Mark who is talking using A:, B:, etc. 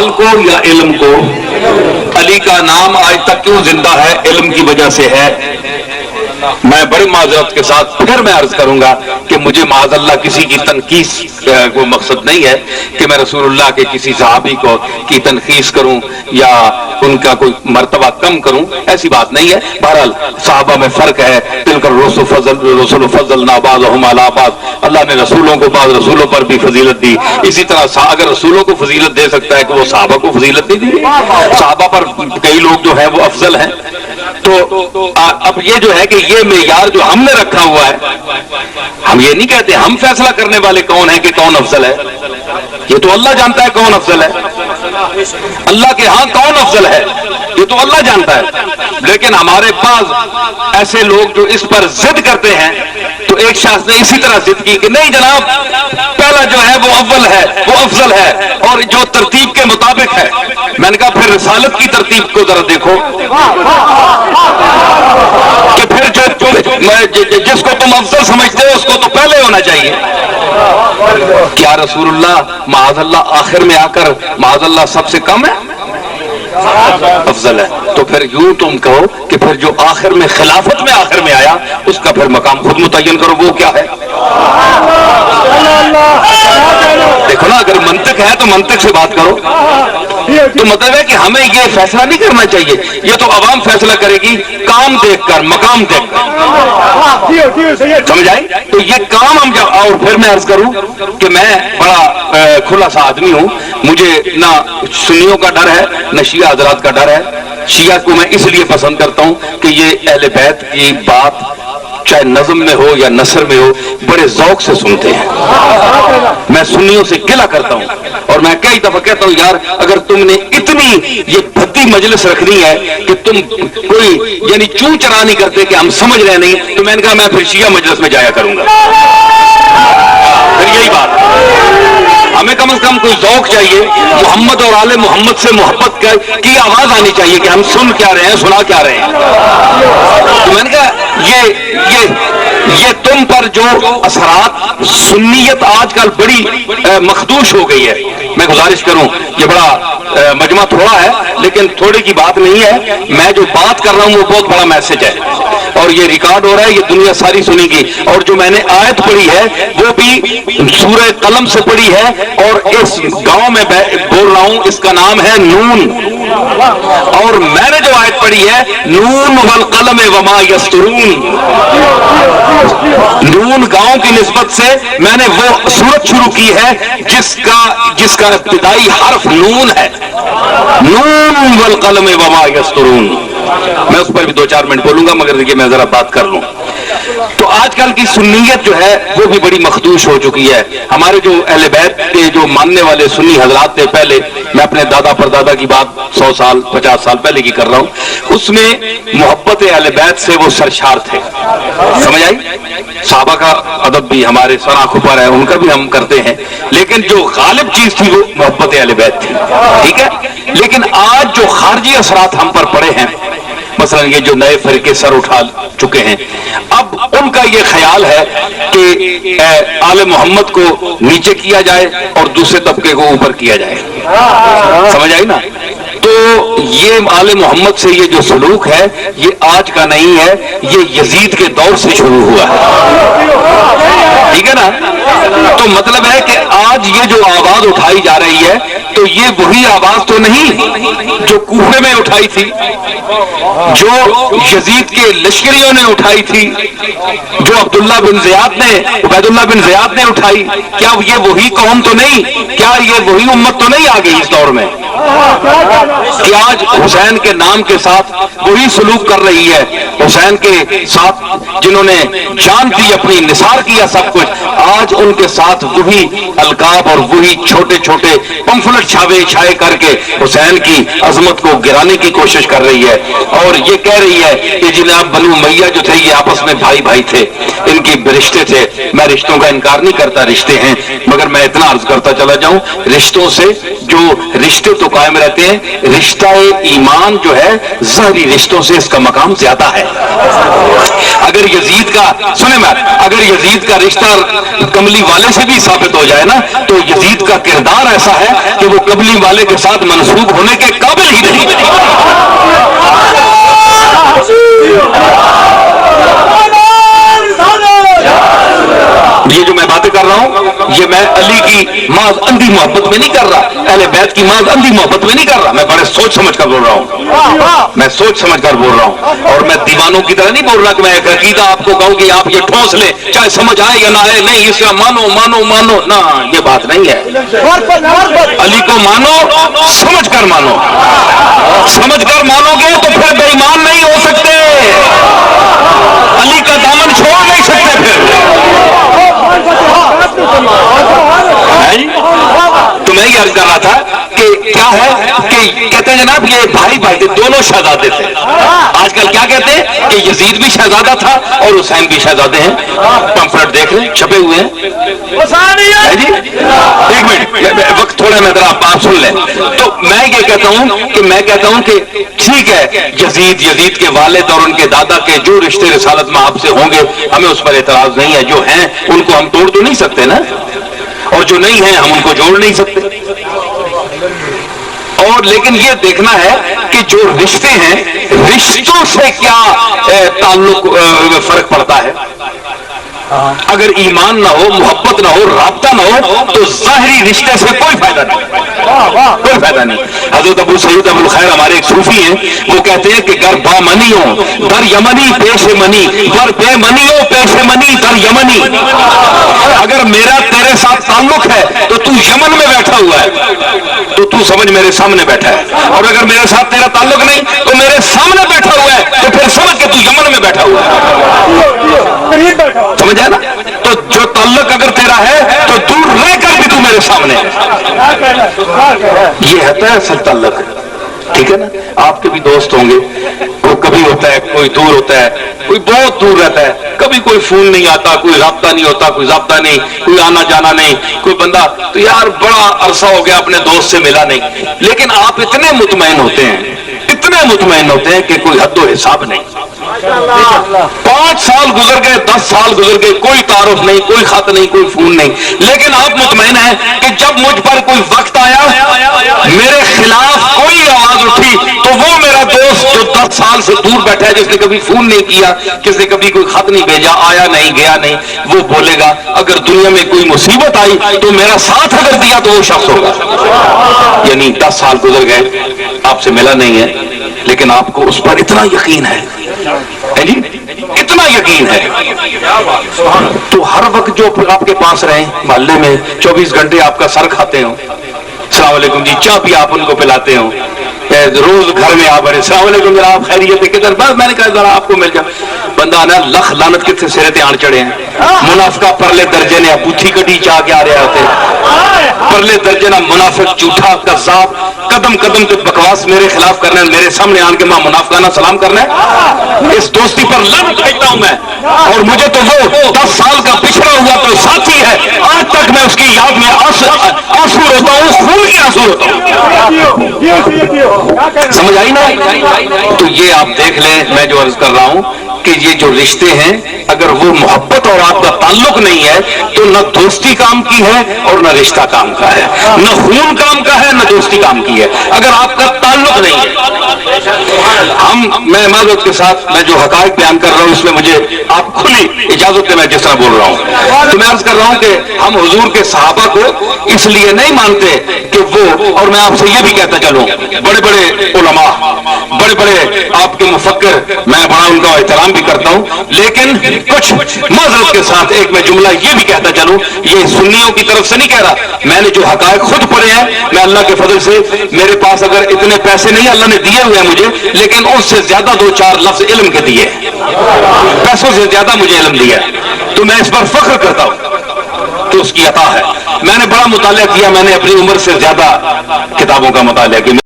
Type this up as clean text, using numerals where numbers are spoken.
A: مال کو یا علم کو؟ علی کا نام آج تک کیوں زندہ ہے؟ علم کی وجہ سے ہے۔ میں بڑی معذرت کے ساتھ پھر میں عرض کروں گا کہ مجھے معاذ اللہ کسی کی تنقید کو مقصد نہیں ہے کہ میں رسول اللہ کے کسی صحابی کو کی تنقید کروں یا ان کا کوئی مرتبہ کم کروں، ایسی بات نہیں ہے۔ بہرحال صحابہ میں فرق ہے، تلک الرسل فضلنا بعضهم علی بعض، اللہ نے رسولوں کو بعض رسولوں پر بھی فضیلت دی، اسی طرح اگر رسولوں کو فضیلت دے سکتا ہے کہ وہ صحابہ کو فضیلت نہیں دی؟ صحابہ پر کئی لوگ جو ہیں وہ افضل ہیں۔ تو اب یہ جو ہے کہ یہ معیار جو ہم نے رکھا ہوا ہے، ہم یہ نہیں کہتے، ہم فیصلہ کرنے والے کون ہیں کہ کون افضل ہے؟ یہ تو اللہ جانتا ہے کون افضل ہے، اللہ کے ہاں کون افضل ہے یہ تو اللہ جانتا ہے۔ لیکن ہمارے پاس ایسے لوگ جو اس پر ضد کرتے ہیں، تو ایک شخص نے اسی طرح ضد کی کہ نہیں جناب پہلا جو ہے وہ اول ہے، وہ افضل ہے اور جو ترتیب کے مطابق ہے۔ میں نے کہا پھر رسالت کی ترتیب کو ذرا دیکھو کہ پھر جس کو تم افضل سمجھتے ہو اس کو تو پہلے ہونا چاہیے۔ کیا رسول اللہ معاذ اللہ آخر میں آ کر معاذ اللہ سب سے کم ہے؟ افضل ہے۔ تو پھر یوں تم کہو کہ پھر جو آخر میں خلافت میں آخر میں آیا اس کا پھر مقام خود متعین کرو، وہ کیا ہے؟ دیکھو نا، اگر منطق ہے تو منطق سے بات کرو۔ تو مطلب ہے کہ ہمیں یہ فیصلہ نہیں کرنا چاہیے، یہ تو عوام فیصلہ کرے گی کام دیکھ کر، مقام دیکھ کر، سمجھ آئی؟ تو یہ کام ہم جب، اور پھر میں عرض کروں کہ میں بڑا کھلا سا آدمی ہوں، مجھے نہ سنیوں کا ڈر ہے نہ شیعہ حضرات کا ڈر ہے۔ شیعہ کو میں اس لیے پسند کرتا ہوں کہ یہ اہل بیت کی بات چاہے نظم میں ہو یا نثر میں ہو بڑے ذوق سے سنتے ہیں۔ میں سنیوں سے گلہ کرتا ہوں اور میں کئی دفعہ کہتا ہوں یار اگر تم نے اتنی یہ بھدی مجلس رکھنی ہے کہ تم کوئی یعنی چوں چرا نہیں کرتے کہ ہم سمجھ رہے نہیں، تو میں نے کہا میں پھر شیعہ مجلس میں جایا کروں گا۔ پھر یہی بات، ہمیں کم از کم کوئی ذوق چاہیے، محمد اور آل محمد سے محبت کی آواز آنی چاہیے کہ ہم سن کیا رہے ہیں، سنا کیا رہے ہیں۔ تو میں نے کہا یہ تم پر جو اثرات، سنیت آج کل بڑی مخدوش ہو گئی ہے۔ میں گزارش کروں، یہ بڑا مجمع تھوڑا ہے لیکن تھوڑے کی بات نہیں ہے، میں جو بات کر رہا ہوں وہ بہت بڑا میسج ہے اور یہ ریکارڈ ہو رہا ہے، یہ دنیا ساری سنے گی۔ اور جو میں نے آیت پڑھی ہے وہ بھی سورہ قلم سے پڑھی ہے اور اس گاؤں میں بول رہا ہوں، اس کا نام ہے نون، اور میں نے جو آیت پڑھی ہے نون والقلم وما یسطرون، نون گاؤں کی نسبت سے میں نے وہ سورت شروع کی ہے جس کا ابتدائی حرف نون ہے، نون والقلم وما یسطرون۔ میں اس پر بھی 2-4 منٹ بولوں گا مگر دیکھیے میں ذرا بات کر لوں۔ تو آج کل کی سنیت جو ہے وہ بھی بڑی مخدوش ہو چکی ہے۔ ہمارے جو اہل بیت کے جو ماننے والے سنی حضرات تھے پہلے، میں اپنے دادا پردادا کی بات 100 سال 50 سال پہلے کی کر رہا ہوں، اس میں محبت اہل بیت سے وہ سرشار تھے، سمجھ آئی؟ صحابہ کا ادب بھی ہمارے سنا کھپر ہے، ان کا بھی ہم کرتے ہیں، لیکن جو غالب چیز تھی وہ محبت اہل بیت تھی، ٹھیک ہے؟ لیکن آج جو خارجی اثرات ہم پر پڑے ہیں، مثلا یہ جو نئے فرقے سر اٹھا چکے ہیں، اب ان کا یہ خیال ہے کہ آل محمد کو نیچے کیا جائے اور دوسرے طبقے کو اوپر کیا جائے، سمجھ آئی نا؟ تو یہ آل محمد سے یہ جو سلوک ہے یہ آج کا نہیں ہے، یہ یزید کے دور سے شروع ہوا ہے، ٹھیک ہے نا؟ تو مطلب ہے کہ آج یہ جو آواز اٹھائی جا رہی ہے تو یہ وہی آواز تو نہیں جو کوفے میں اٹھائی تھی، جو یزید کے لشکریوں نے اٹھائی تھی، جو عبید اللہ بن زیاد نے اٹھائی۔ کیا یہ وہی قوم تو نہیں؟ کیا یہ وہی امت تو نہیں آ گئی اس دور میں کہ آج حسین کے نام کے ساتھ وہی سلوک کر رہی ہے؟ حسین کے ساتھ جنہوں نے جان دی، اپنی نثار کیا سب کچھ، آج ان کے ساتھ وہی القاب اور وہی چھوٹے چھوٹے پمفلٹ چھائے کر کے حسین کی عظمت کو گرانے کی کوشش کر رہی ہے، اور یہ کہہ رہی ہے کہ جناب بنو امیہ جو تھے یہ آپس میں بھائی تھے، ان کی رشتے تھے۔ میں رشتوں کا انکار نہیں کرتا، رشتے ہیں، مگر میں اتنا عرض کرتا چلا جاؤں، رشتوں سے جو رشتے تو قائم رہتے ہیں، رشتہ ایمان جو ہے ظاہری رشتوں سے اس کا مقام زیادہ ہے۔ اگر یزید کا سنیں میں اگر یزید کا رشتہ کملی والے سے بھی ثابت ہو جائے نا تو یزید کا کردار ایسا ہے کہ وہ کملی والے کے ساتھ منسوب ہونے کے قابل ہی نہیں۔ یہ جو میں باتیں کر رہا ہوں یہ میں علی کی محض اندھی محبت میں نہیں کر رہا، اہل بیت کی محض اندھی محبت میں نہیں کر رہا، میں بڑے سوچ سمجھ کر بول رہا ہوں، میں سوچ سمجھ کر بول رہا ہوں، اور میں دیوانوں کی طرح نہیں بول رہا کہ میں ایک عقیدہ آپ کو کہوں کہ آپ یہ ٹھوس لیں چاہے سمجھ آئے یا نہ آئے، نہیں اس کا مانو مانو مانو، نہ یہ بات نہیں ہے۔ علی کو مانو، سمجھ کر مانو، سمجھ کر مانو گے تو پھر بے ایمان نہیں ہو سکتے، علی کا دامن چھوڑ نہیں سکتے پھر۔ تو میں یہ عرض کر رہا تھا کہ کیا ہے کہ کہتے ہیں جناب یہ بھائی بھائی تھے، دونوں شہزادے تھے۔ آج کل کیا کہتے ہیں کہ یزید بھی شہزادہ تھا اور حسین بھی شہزادے ہیں، پمفلٹ دیکھ لیں چھپے ہوئے ہیں جی۔ ایک منٹ وقت تھوڑا میں ذرا آپ سن لیں۔ تو میں یہ کہتا ہوں کہ ٹھیک ہے یزید کے والد اور ان کے دادا کے جو رشتے رسالت میں آپ سے ہوں گے ہمیں اس پر اعتراض نہیں ہے، جو ہیں ان کو ہم توڑ تو نہیں سکتے نا، اور جو نہیں ہیں ہم ان کو جوڑ نہیں سکتے، اور لیکن یہ دیکھنا ہے کہ جو رشتے ہیں رشتوں سے کیا تعلق فرق پڑتا ہے۔ اگر ایمان نہ ہو، محبت نہ ہو، رابطہ نہ ہو تو ظاہری رشتے سے کوئی فائدہ نہیں، کوئی فائدہ نہیں۔ حضرت ابو سعید ابو الخیر ہمارے ایک صوفی ہیں، وہ کہتے ہیں کہ گر با منی ہو در یمنی پیش منی، گر بے منی ہو پیش منی در یمنی۔ اگر میرا تیرے ساتھ تعلق ہے تو تو یمن میں بیٹھا ہوا ہے تو تو سمجھ میرے سامنے بیٹھا ہے، اور اگر میرے ساتھ تیرا تعلق نہیں تو میرے سامنے بیٹھا ہوا ہے تو پھر سمجھ کہ تو یمن میں بیٹھا ہوا ہے، سمجھ نا؟ تو جو تعلق اگر تیرا ہے تو دور رہ کر بھی تو میرے سامنے ہے، یہ ہے اصل تعلق، ٹھیک ہے نا؟ آپ کے بھی دوست ہوں گے، وہ کبھی ہوتا ہے کوئی دور ہوتا ہے، کوئی بہت دور رہتا ہے، کبھی کوئی فون نہیں آتا، کوئی رابطہ نہیں ہوتا، کوئی ضابطہ نہیں، کوئی آنا جانا نہیں، کوئی بندہ تو یار بڑا عرصہ ہو گیا اپنے دوست سے ملا نہیں، لیکن آپ اتنے مطمئن ہوتے ہیں، اتنے مطمئن ہوتے ہیں کہ کوئی حد و حساب نہیں۔ 5 سال گزر گئے، 10 سال گزر گئے، کوئی تعارف نہیں، کوئی خط نہیں، کوئی فون نہیں، لیکن آپ مطمئن ہیں کہ جب مجھ پر کوئی وقت آیا میرے خلاف کوئی آواز اٹھی تو وہ میرا دوست جو 10 سال سے دور بیٹھا ہے، جس نے کبھی فون نہیں کیا، جس نے کبھی کوئی خط نہیں بھیجا، آیا نہیں گیا نہیں، وہ بولے گا اگر دنیا میں کوئی مصیبت آئی تو میرا ساتھ اگر دیا تو وہ شخص ہوگا۔ یعنی 10 سال گزر گئے، آپ سے ملا نہیں ہے، لیکن آپ کو اس پر اتنا یقین ہے جی، اتنا یقین ہے، تو ہر وقت جو آپ کے پاس رہیں، محلے میں 24 گھنٹے آپ کا سر کھاتے ہوں، السلام علیکم جی، چاہ بھی آپ ان کو پلاتے ہوں، روز گھر میں آپ السلام علیکم جناب خیریت ہے کدھر، بس میں نے کہا ذرا آپ کو مل جائے، بندہ نا لکھ لانت کتنے سرے تے آن چڑھے ہیں، منافقہ پرلے درجے نے پوتھی کٹی چاہ کے آ رہے ہوتے، پرلے درجے نا منافق جھوٹا کذاب، قدم قدم پہ بکواس میرے خلاف کرنا ہے، میرے سامنے آن کے ماں منافقانہ سلام کرنا ہے، اس دوستی پر لعنت بھیجتا ہوں میں، اور مجھے تو وہ 10 سال کا پچھڑا ہوا تو ساتھی ہے، آج تک میں اس کی یاد میں آنسو روتا ہوں، خون کے آنسو روتا ہوں، سمجھ آئی نا؟ تو یہ آپ دیکھ لیں، میں جو عرض کر رہا ہوں کہ یہ جو رشتے ہیں اگر وہ محبت اور آپ کا تعلق نہیں ہے تو نہ دوستی کام کی ہے اور نہ رشتہ کام کا ہے، نہ خون کام کا ہے نہ دوستی کام کی ہے، اگر آپ کا تعلق نہیں ہے۔ میں معذرت کے ساتھ میں جو حقائق بیان کر رہا ہوں اس میں مجھے آپ کھلی اجازت دیں، میں جس طرح بول رہا ہوں تو میں عرض کر رہا ہوں کہ ہم حضور کے صحابہ کو اس لیے نہیں مانتے کہ وہ، اور میں آپ سے یہ بھی کہتا چلوں بڑے بڑے علماء، بڑے بڑے آپ کے مفکر، میں بڑا ان کا احترام بھی کرتا ہوں، لیکن کچھ معذرت کے ساتھ ایک میں جملہ یہ بھی کہتا چلوں، یہ سنیوں کی طرف سے نہیں کہہ رہا، میں نے جو حقائق خود پڑھے ہیں، میں اللہ کے فضل سے میرے پاس اگر اتنے پیسے نہیں اللہ نے دیے ہوئے ہیں مجھے، لیکن اس سے زیادہ 2-4 لفظ علم کے دیے، پیسوں سے زیادہ مجھے علم دیا، تو میں اس پر فخر کرتا ہوں کہ اس کی عطا ہے۔ میں نے بڑا مطالعہ کیا، میں نے اپنی عمر سے زیادہ کتابوں کا مطالعہ کیا۔